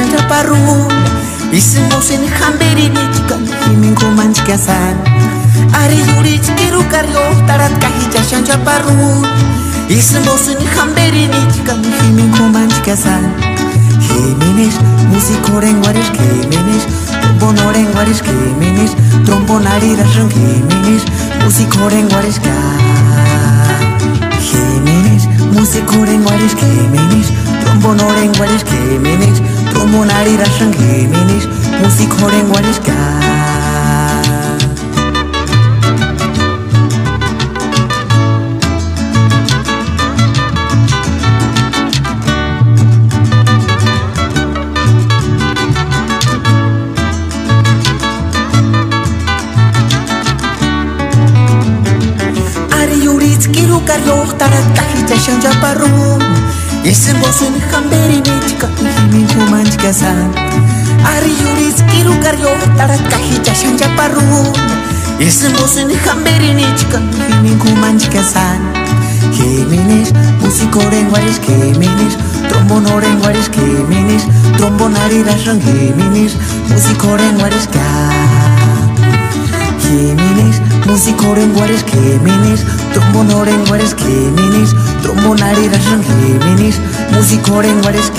shanja paru Ismosin hamberini chikan himin kumanch kasan Ari yurich kiru karyo tarat kahija shanja paru Ismosin hamberini chikan himin kumanch kasan Jimenez, musikoren guares Jimenez, trombonoren guares Jimenez, trombonari rashan Jimenez, musikoren guares Jimenez, musikoren guares Jimenez, trombonoren guares Jimenez, trombonari rashan Jimenez, musikoren guares Kiru karyo tarat kahija shanja paru Isen bosun hamberini chikan himin kumanch kasan Ari yuris kiru karyo tarat kahija shanja paru Isen bosun hamberini chikan himin kumanch kasan Jimenez, musikoren guares Jimenez, trombonoren guares Jimenez, trombonari rashan Jimenez, musikoren guares Jimenez, musikoren guares Jimenez, trombonoren guares Jimenez, trombonari rashan Jimenez, musikoren guares